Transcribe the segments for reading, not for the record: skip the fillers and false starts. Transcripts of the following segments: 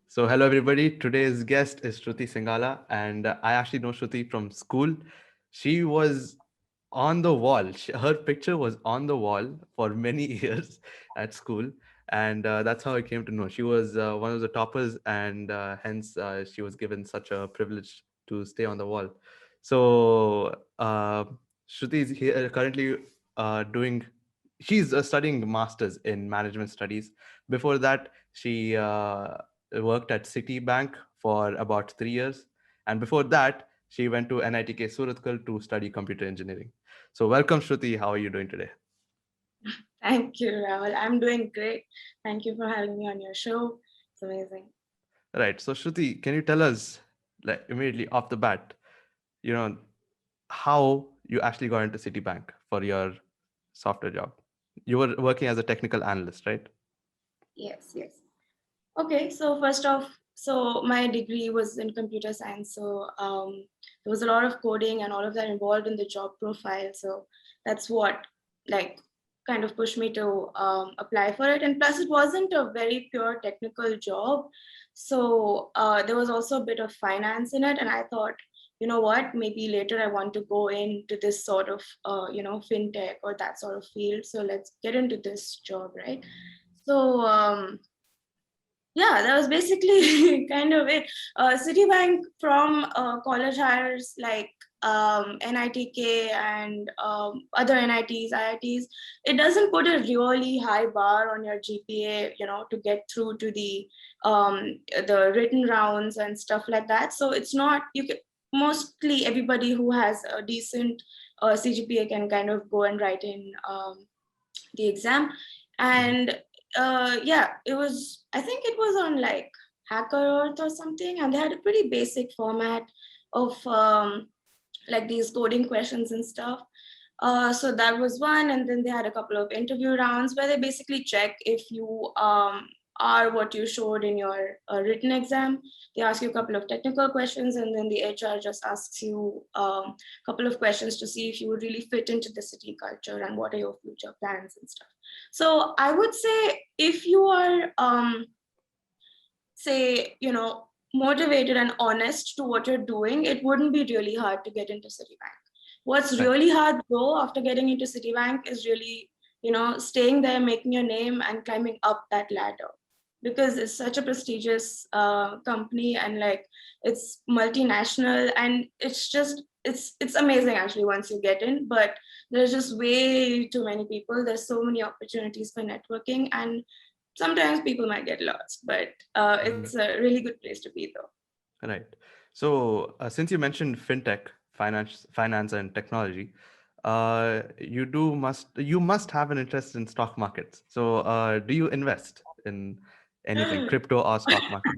So, hello everybody. Today's guest is Shruti Singala, and I actually know Shruti from school. She was on the wall. Her picture was on the wall for many years at school, and that's how I came to know. She was one of the toppers, and hence she was given such a privilege to stay on the wall. So, Shruti is here currently doing. She's studying masters in management studies. Before that, she worked at Citi Bank for about 3 years. And before that, she went to NITK Surathkal to study computer engineering. So, welcome, Shruti. How are you doing today? Thank you, Rahul. I'm doing great. Thank you for having me on your show. It's amazing. Right. So, Shruti, can you tell us, like, immediately off the bat, you know, how you actually got into Citibank for your software job? You were working as a technical analyst, right? Yes, yes. Okay, so first off, so my degree was in computer science. So there was a lot of coding and all of that involved in the job profile. So that's what like kind of pushed me to apply for it. And plus, it wasn't a very pure technical job. So there was also a bit of finance in it. And I thought, you know what, maybe later I want to go into this sort of, fintech or that sort of field. So let's get into this job, right? So, yeah, that was basically kind of it. Citibank from college hires like NITK and other NITs, IITs, it doesn't put a really high bar on your GPA, to get through to the written rounds and stuff like that. So it's not you can mostly everybody who has a decent CGPA can kind of go and write in the exam. Mhm. And yeah, I think it was on like Hacker Earth or something, and they had a pretty basic format of like these coding questions and stuff. So that was one, and then they had a couple of interview rounds where they basically check if you are what you showed in your written exam. They ask you a couple of technical questions, and then the HR just asks you a couple of questions to see if you would really fit into the city culture and what are your future plans and stuff. So I would say if you are say, motivated and honest to what you're doing, it wouldn't be really hard to get into Citibank. What's Right. really hard though after getting into Citibank is really, staying there, making your name and climbing up that ladder, because it's such a prestigious company, and like it's multinational, and it's amazing actually once you get in. But there's just way too many people. There's so many opportunities for networking, and sometimes people might get lost, but Mhm. it's a really good place to be though. Right. So, since you mentioned fintech, finance, and technology, you must have an interest in stock markets. So, do you invest in anything, crypto or stock market?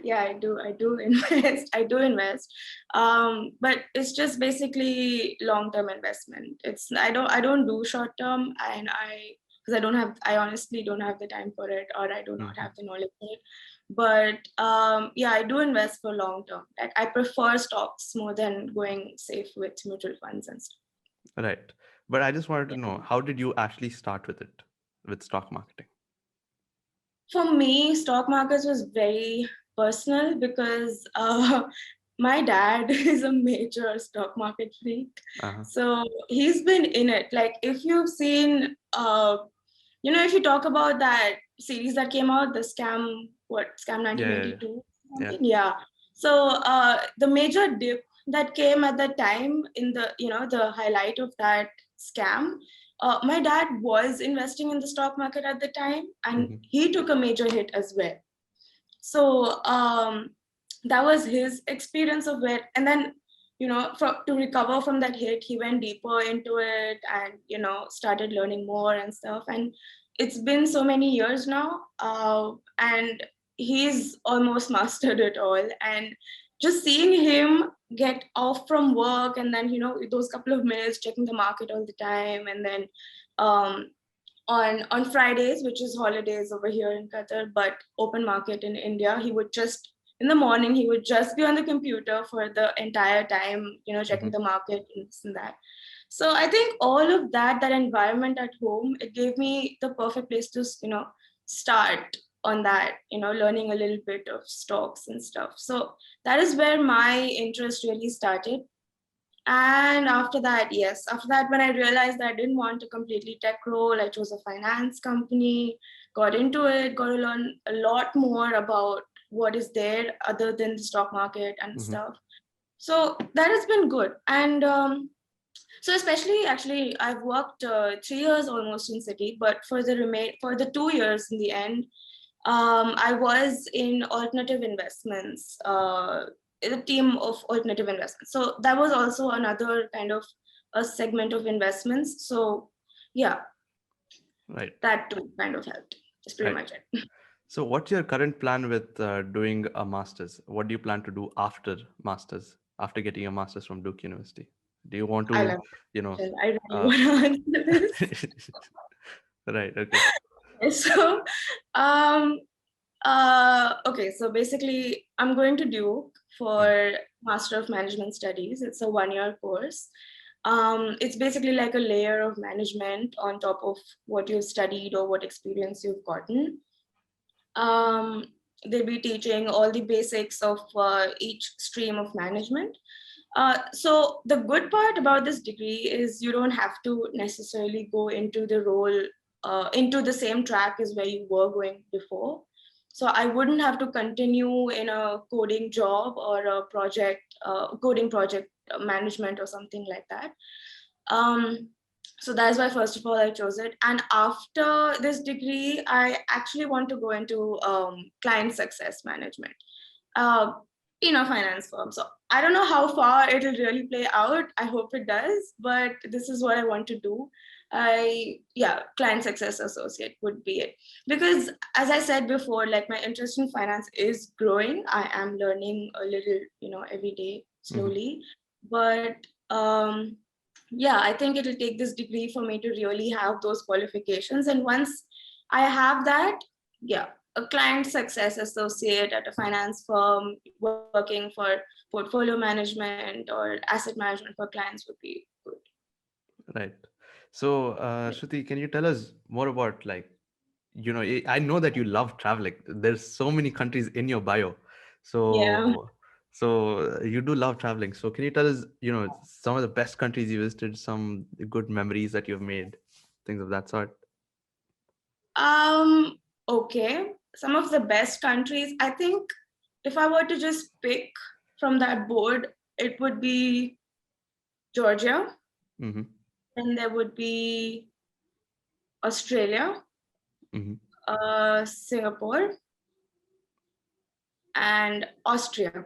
Yeah, I do invest. I do invest. But it's just basically long-term investment. I don't do short-term, and because I honestly don't have the time for it, or I do not Mhm. have the knowledge for it. But yeah, I do invest for long-term. Like I prefer stocks more than going safe with mutual funds and stuff. Right. But I just wanted to know, how did you actually start with it, with stock marketing? For me, stock markets was very personal because my dad is a major stock market freak. Uh-huh. So he's been in it. Like if you've seen, if you talk about that series that came out, the Scam Yeah, yeah, yeah. 1992, Yeah. something, yeah. So the major dip that came at the time in the highlight of that scam, my dad was investing in the stock market at the time, and Mhm. he took a major hit as well. So that was his experience of it. And then, to recover from that hit, he went deeper into it and, started learning more and stuff. And it's been so many years now, and he's almost mastered it all. And just seeing him get off from work, and then, those couple of minutes checking the market all the time, and then um, on Fridays, which is holidays over here in Qatar, but open market in India, he would just in the morning he would just be on the computer for the entire time, checking Mhm. the market and this and that. So I think all of that environment at home, it gave me the perfect place to start on that, learning a little bit of stocks and stuff. So that is where my interest really started. And after that, yes, after that, when I realized that I didn't want a completely tech role, I chose a finance company, got into it, got to learn a lot more about what is there other than the stock market and Mm-hmm. stuff. So that has been good. And so especially, actually, I've worked 3 years almost in Citi, but for the 2 years in the end, I was in alternative investments, in a team of alternative investments. So that was also another kind of a segment of investments. So yeah, Right. that too kind of helped. That's pretty Right. much it. So, what's your current plan with doing a master's? What do you plan to do after master's, after getting your master's from Duke University? Do you want I to, love you know, it. I really uh, want to answer this. right? Okay. So, um, okay, so basically, I'm going to Duke Mm. for Master of Management Studies. It's a 1 year course. It's basically like a layer of management on top of what you've studied or what experience you've gotten. Um, they'll be teaching all the basics of each stream of management. So the good part about this degree is you don't have to necessarily go into the role, into the same track as where you were going before. So I wouldn't have to continue in a coding job or a coding project management or something like that. Um, so that's why, first of all, I chose it. And after this degree, I actually want to go into client success management uh, in a finance firm. So I don't know how far it'll really play out. I hope it does, but this is what I want to do. Client success associate would be it. Because as I said before, like my interest in finance is growing. I am learning a little, every day Mm-hmm. slowly. But yeah, I think it'll take this degree for me to really have those qualifications. And once I have that, yeah, a client success associate at a finance firm working for portfolio management or asset management for clients would be good. Right. So, Shruti, can you tell us more about like, I know that you love traveling. There's so many countries in your bio. Yeah. So you do love traveling. So can you tell us, some of the best countries you visited, some good memories that you've made, things of that sort? Um, okay. Some of the best countries, I think if I were to just pick from that board, it would be Georgia, Mm-hmm. then there would be Australia, Mm-hmm. Singapore, and Austria.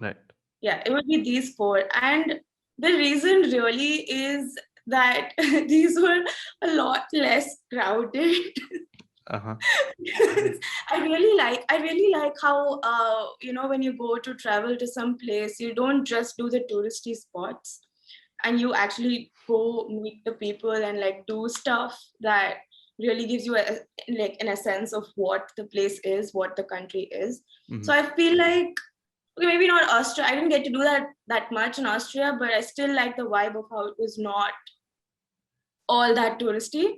Right. Yeah, it would be these four. And the reason really is that these were a lot less crowded. Uh-huh. Because I really like how when you go to travel to some place, you don't just do the touristy spots and you actually go meet the people and like do stuff that really gives you like in a sense of what the place is, what the country is. Mm-hmm. So I feel like, okay, maybe not Austria. I didn't get to do that much in Austria, but I still like the vibe of how it was not all that touristy.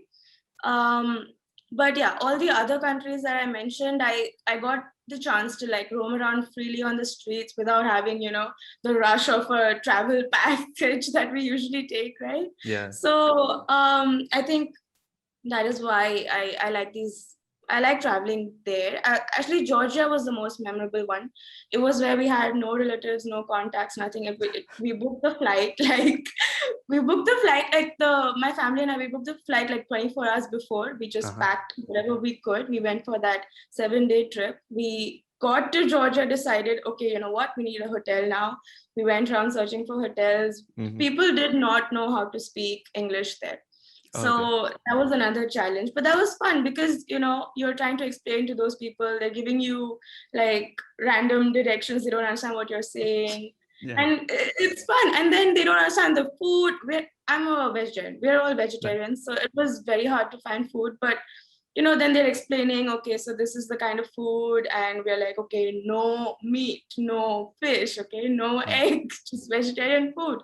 Um, but yeah, all the other countries that I mentioned, I got the chance to like roam around freely on the streets without having, the rush of a travel package that we usually take, right? Yeah. So I think that is why I like traveling there. Actually, Georgia was the most memorable one. It was where we had no relatives, no contacts, nothing. We booked the flight like we booked the flight like the my family and I, we booked the flight like 24 hours before. We just Uh-huh. packed whatever we could. We went for that 7 day trip. We got to Georgia, decided, okay, you know what, we need a hotel now. We went around searching for hotels. Mm-hmm. People did not know how to speak English there. Okay. So that was another challenge, but that was fun because you're trying to explain to those people, they're giving you like random directions, they don't understand what you're saying, Yeah. and it's fun. And then they don't understand the food. I'm a vegetarian, we're all Right. vegetarians, so it was very hard to find food. But then they're explaining, okay, so this is the kind of food, and we're like, okay, no meat, no fish, okay, no Mm. eggs, just vegetarian food.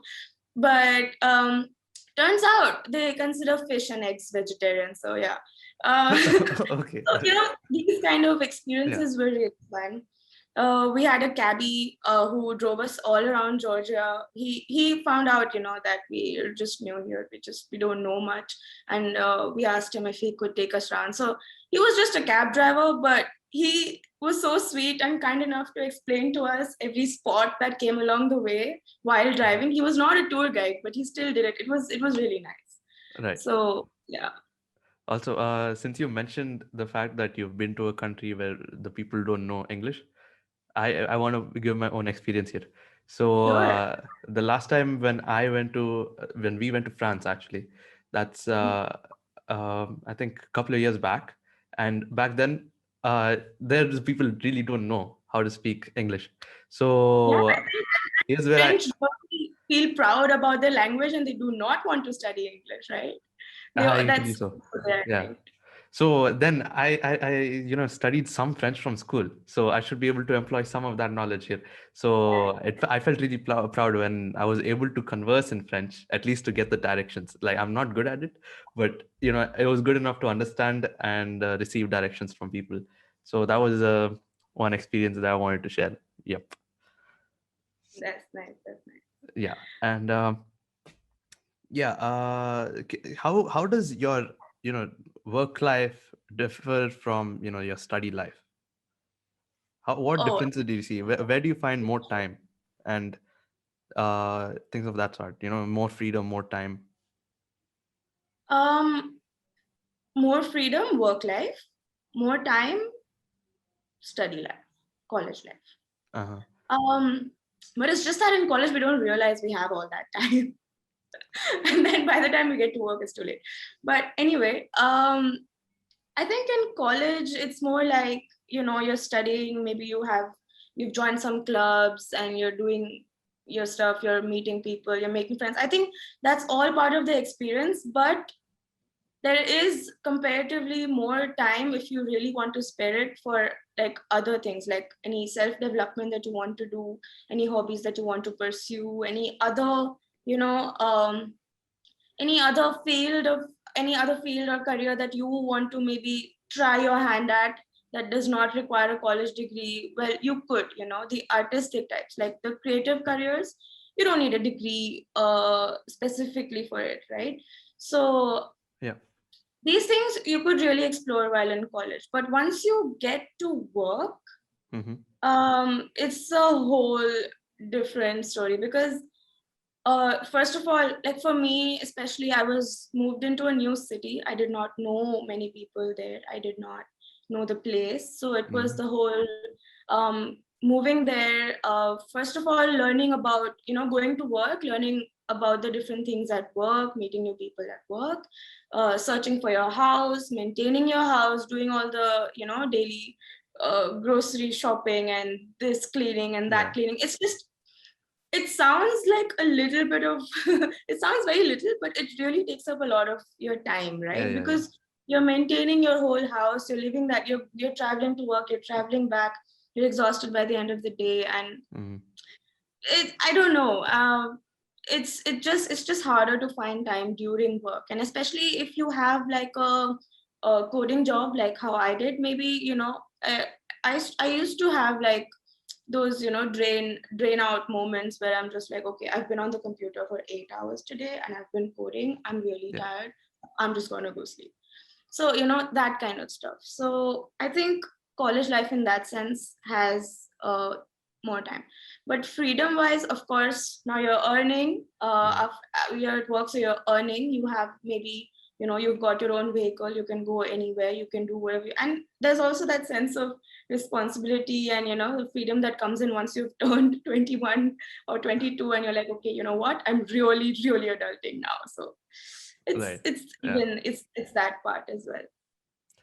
But turns out they consider fish and eggs vegetarian. So yeah, Okay. So, these kind of Yeah. experiences were really fun. We had a cabbie who drove us all around Georgia. He found out, that we are just new here. We don't know much, and we asked him if he could take us around. So he was just a cab driver, but he was so sweet and kind enough to explain to us every spot that came along the way while Uh-huh. driving. He was not a tour guide, but he still did it. It was really nice. Right. So yeah, Also, since you mentioned the fact that you've been to a country where the people don't know English, I want to give my own experience here. So sure. the last time when we went to France, actually, that's I think a couple of years back, and back then there's people really don't know how to speak English. Yeah, So I think here's where French really feel proud about their language and they do not want to study English, right? I believe That's so. there, I Yeah. think. So then I studied some French from school, so I should be able to employ some of that knowledge here. So I felt really proud when I was able to converse in French, at least to get the directions. Like I'm not good at it, but it was good enough to understand and receive directions from people. So that was one experience that I wanted to share. Yep. That's nice. That's nice. Yeah. And yeah, how does your work life differ from your study life? What Oh, differences do you see? Where do you find more time and things of that sort? More freedom, more time. um, more freedom, work life, more time, study life, college life. Uh-huh. Um, but it's just that in college we don't realize we have all that time. And then by the time we get to work, it's too late. But anyway, I think in college it's more like, you're studying, maybe you've joined some clubs and you're doing your stuff, you're meeting people, you're making friends. I think that's all part of the experience, but there is comparatively more time if you really want to spare it for like other things, like any self development that you want to do, any hobbies that you want to pursue, you know um any other field of any other field or career that you want to maybe try your hand at, that does not require a college degree. Well, you could, the artistic types, like the creative careers, you don't need a degree specifically for it, right? So Yeah. these things you could really explore while in college, but once you get to work, Mm-hmm. it's a whole different story, because first of all, like for me especially, I was moved into a new city. I did not know many people there, I did not know the place, so it was Mm-hmm. the whole moving there, first of all learning about, going to work, learning about the different things at work, meeting new people at work, searching for your house, maintaining your house, doing all the daily grocery shopping and this cleaning and that Yeah. cleaning. It sounds like a little bit of it sounds very little, but it really takes up a lot of your time, Yeah. right? Yeah. Yeah. Because you're maintaining your whole house, you're living that, you're traveling to work, you're traveling back, you're exhausted by the end of the day, and Mm-hmm. I don't know, it's just harder to find time during work, and especially if you have like a coding job like how I did, maybe, I used to have like those drain out moments where I'm just like, okay, I've been on the computer for 8 hours today and I've been coding, I'm really Yeah. tired, I'm just going to go sleep. So that kind of stuff. So I think college life in that sense has more time, but freedom wise, of course, now you're earning, Mm-hmm. you're at work, so you're earning, you have maybe, you've got your own vehicle, you can go anywhere, you can do whatever and there's also that sense of responsibility and the freedom that comes in once you've turned 21 or 22 and you're like, okay, you know what, I'm really really adulting now. So it's Right. it's Yeah. even it's that part as well.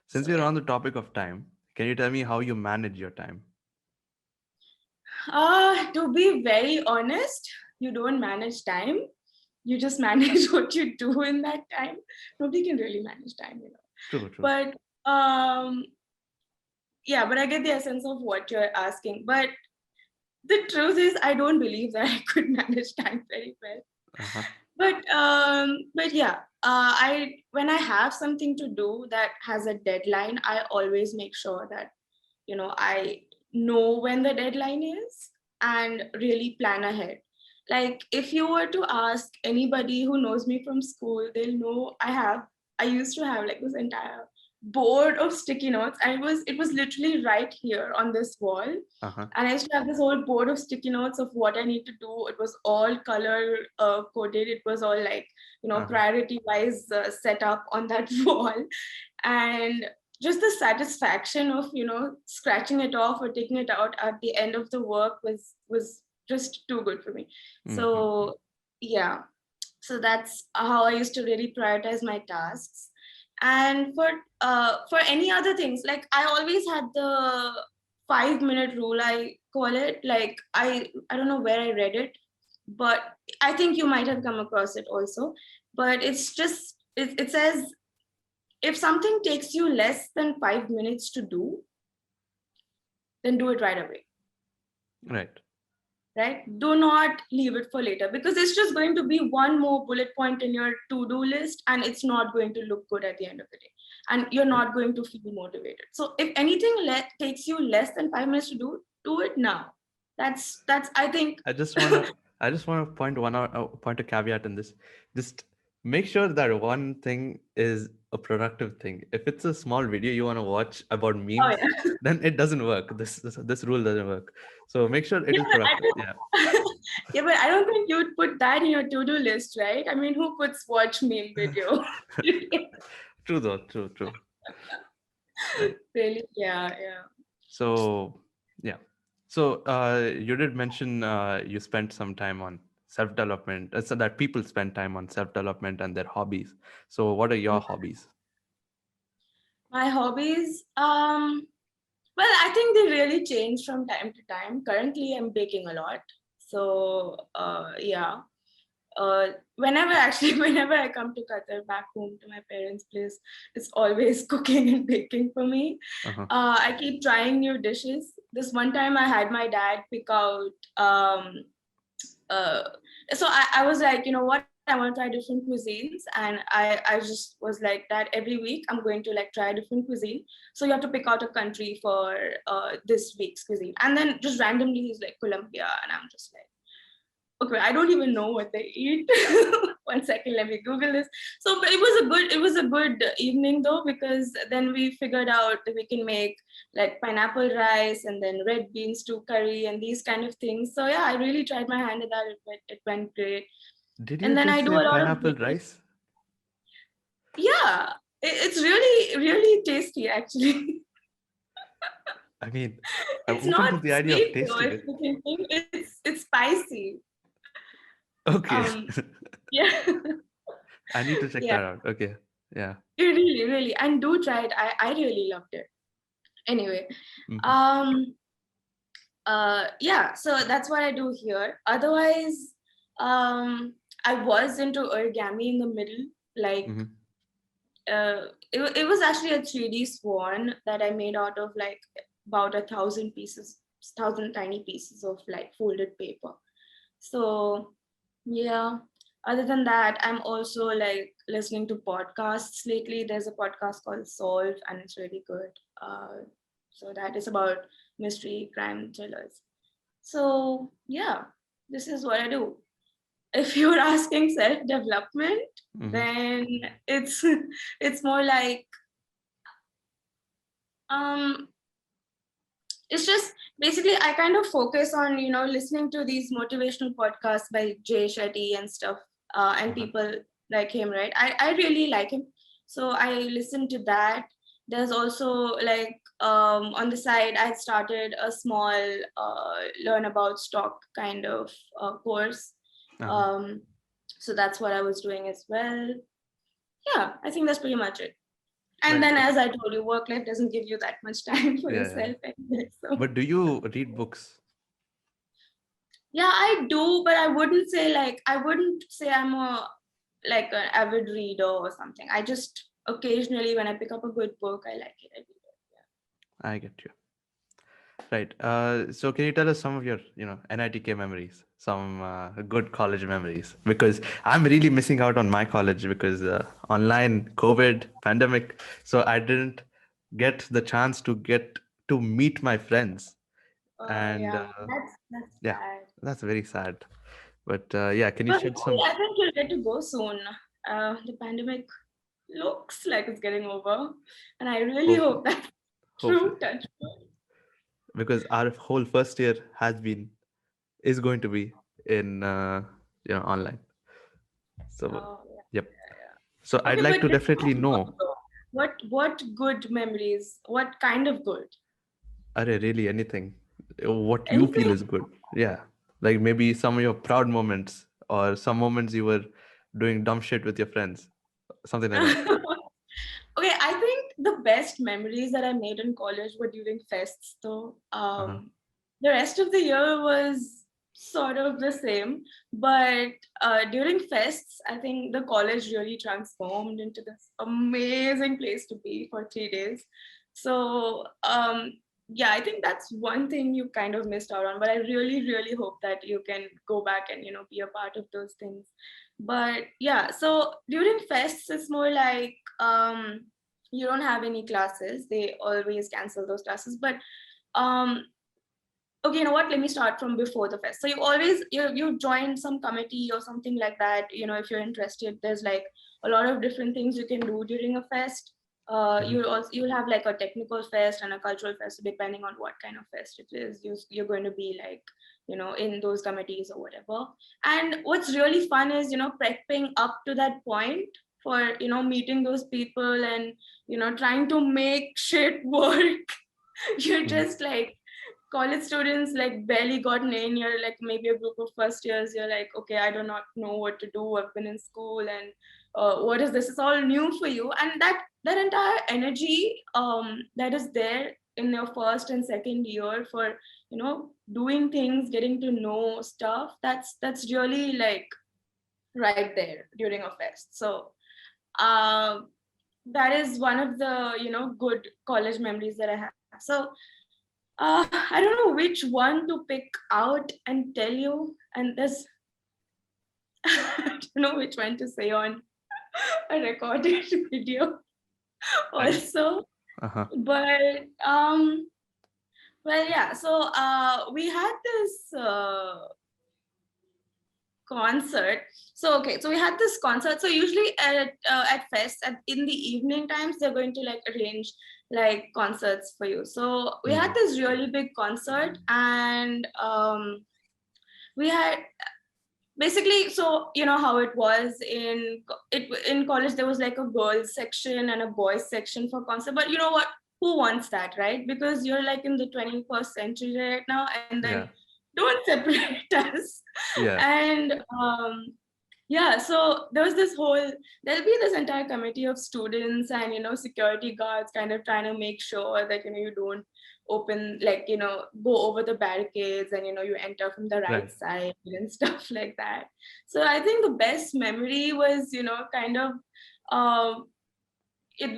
Since So we're yeah. on the topic of time, can you tell me how you manage your time? To be very honest, you don't manage time, you just manage what you do in that time. Nobody can really manage time, True. True. but yeah, but I get the essence of what you're asking. But the truth is I don't believe that I could manage time very well. Uh huh. But yeah, I when I have something to do that has a deadline, I always make sure that I know when the deadline is and really plan ahead. Like if you were to ask anybody who knows me from school, they'll know I used to have like this entire board of sticky notes, and it was literally right here on this wall. Uh-huh. And I used to have this whole board of sticky notes of what I need to do. It was all color coded. It was all like Uh-huh. priority wise set up on that wall. And just the satisfaction of scratching it off or taking it out at the end of the work was just too good for me. Mm-hmm. So yeah, so that's how I used to really prioritize my tasks. And for any other things, like I always had the 5-minute rule, I call it. Like I don't know where I read it, but I think you might have come across it also. But it's just it says, if something takes you less than 5 minutes to do, then do it right away. Right. Right? Do not leave it for later, because it's just going to be one more bullet point in your to-do list, and it's not going to look good at the end of the day. And you're Right. not going to feel motivated. So if anything takes you less than 5 minutes to do it now. That's I think. I just wanna I just wanna point a caveat in this. Just make sure that one thing is a productive thing. If it's a small video you want to watch about Oh memes, yeah. then it doesn't work. This rule doesn't work. So make sure it Yeah, is but I productive. Yeah. don't, yeah, but I don't think you'd put that in your to-do list, right? I mean, who puts watch meme video? True though. True. True. Right. Really? Yeah, yeah. So yeah. So you did mention you spent some time on self development. So that people spend time on self development and their hobbies. So what are your hobbies? My hobbies, well, I think they really change from time to time. Currently, I'm baking a lot. So, yeah. Whenever actually, whenever I come to Qatar, back home to my parents' place, it's always cooking and baking for me. Uh-huh. I keep trying new dishes. This one time, I had my dad pick out uh, so I was like, you know what, I want to try different cuisines. And I just was like that every week I'm going to like try a different cuisine. So you have to pick out a country for this week's cuisine. And then just randomly he's like Colombia. And I'm just like, okay, I don't even know what they eat. 1 second, let me Google this. So but it was a good evening though, because then we figured out that we can make like pineapple rice and then red bean stew curry and these kind of things. So yeah, I really tried my hand at that. It went great. Did you And then I just do say a lot of pineapple baking. rice? Yeah, it's really really tasty actually. I mean, I'm It's open not to the idea of sweet though, tasting if it. you're thinking. It's spicy. Okay. Um, yeah. I need to check Yeah, that out. Okay. Yeah. really, really, and do try it. I really loved it. Anyway, Mm-hmm. um, yeah, so that's what I do here. Otherwise, um, I was into origami in the middle. Like, Mm-hmm. it was actually a 3D swan that I made out of like about 1,000 pieces, 1,000 tiny pieces of like folded paper. So yeah. Other than that, I'm also like listening to podcasts lately. There's a podcast called Solve, and it's really good. So that is about mystery, crime, thrillers. So yeah, this is what I do. If you're asking self-development, Mm-hmm. then it's it's more like um it's just basically I kind of focus on listening to these motivational podcasts by Jay Shetty and stuff, and Uh-huh. people like him, right? I really like him, so I listen to that. There's also like on the side I started a small learn about stock kind of course. Uh-huh. um, so that's what I was doing as well. Yeah, I think that's pretty much it. And Right. then, as I told you, work life doesn't give you that much time for Yeah, yeah. yourself anyway. So But do you read books? yeah, I do, but I wouldn't say I'm a like an avid reader or something. I just occasionally, when I pick up a good book, I like it. I read it. I get you. Right. So can you tell us some of your, NITK memories? some good college memories, because I'm really missing out on my college because online COVID pandemic. So I didn't get the chance to get to meet my friends, and Yeah, that's yeah, sad. that's very sad. But yeah, can you But shed some? I think you'll get to go soon. The pandemic looks like it's getting over, and I really Hopefully, hope that's hopefully, true. Touch wood. because our whole first year has been is going to be in online. So Yeah. yep. So I'd Okay, like but to this definitely was good know. though. What good memories? What kind of good? Are really anything what you feel Anything? is good? Yeah, like maybe some of your proud moments, or some moments you were doing dumb shit with your friends, something like that. Okay, I think the best memories that I made in college were during fests, though. Uh-huh. The rest of the year was sort of the same, but during fests, I think the college really transformed into this amazing place to be for 3 days. So, yeah, I think that's one thing you kind of missed out on, but I really, really hope that you can go back and, be a part of those things. But yeah, so during fests, it's more like you don't have any classes. They always cancel those classes. But um, okay, you know what? Let me start from before the fest. So you join some committee or something like that. If you're interested, there's like a lot of different things you can do during a fest. Hmm. You'll have like a technical fest and a cultural fest, depending on what kind of fest it is. You're going to be like in those committees or whatever. And what's really fun is prepping up to that point for meeting those people and trying to make shit work. You're Hmm. just like college students like barely gotten in. You're like maybe a group of first years. You're like, okay, I do not know what to do. I've been in school, and what is this? It's all new for you. And that entire energy that is there in your first and second year for doing things, getting to know stuff, that's really like right there during a fest. So um that is one of the good college memories that I have. So I don't know which one to pick out and tell you, and this I don't know which one to say on a recorded video I also. Uh-huh. But well, yeah. So we had this concert. So okay, so we had this concert. So usually at fest in the evening times they're going to like arrange like concerts for you. So we had Mm. this really big concert, and we had basically, so how it was in college, there was like a girls section and a boys section for concert. But you know what, who wants that, right? Because you're like in the 21st century right now, and then Yeah. don't separate us. Yeah. And yeah, so there'll be this entire committee of students and security guards kind of trying to make sure that you don't open, like go over the barricades, and you enter from the right Right. side and stuff like that. So I think the best memory was kind of um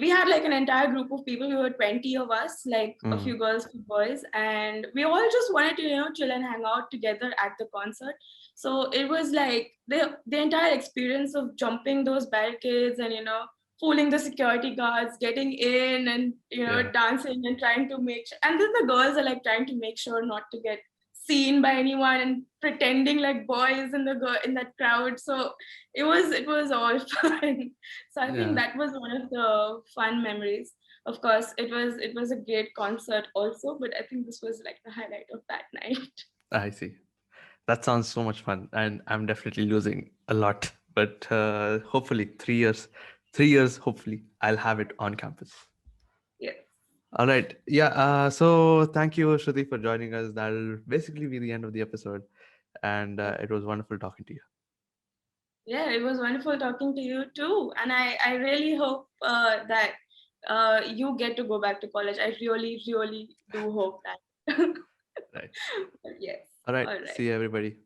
we had like an entire group of people. We were 20 of us, like a Mm. few girls, few boys, and we all just wanted to chill and hang out together at the concert. So it was like the entire experience of jumping those barricades and fooling the security guards, getting in, and Yeah. dancing and trying to make sure, and then the girls are like trying to make sure not to get seen by anyone and pretending like boys in in that crowd. So it was all fun. So I think Yeah. that was one of the fun memories. Of course, it was a great concert also, but I think this was like the highlight of that night. I see. That sounds so much fun, and I'm definitely losing a lot. But hopefully, 3 years, 3 years. Hopefully, I'll have it on campus. Yes. All right. Yeah. So thank you, Shruti, for joining us. That'll basically be the end of the episode, and Yeah. it was wonderful talking to you. Yeah, it was wonderful talking to you too. And I really hope that you get to go back to college. I really, really do hope that. Right. But yes. All right. All right. See you, everybody.